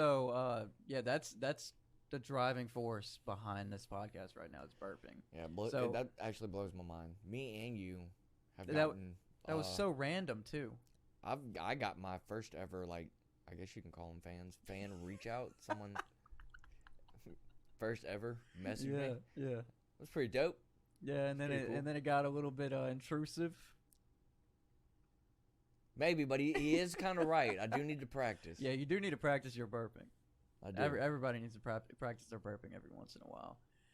So, yeah, that's the driving force behind this podcast right now. It's burping. Yeah, So that actually blows my mind. Me and you have that gotten. that was so random too. I got my first ever, like, I guess you can call them fan reach out. Someone first ever message me. Yeah, That's pretty dope. yeah. And then Pretty cool. it got a little bit intrusive. Maybe, but he is kind of right. I do need to practice. Yeah, you do need to practice your burping. I do. Everybody needs to practice their burping every once in a while.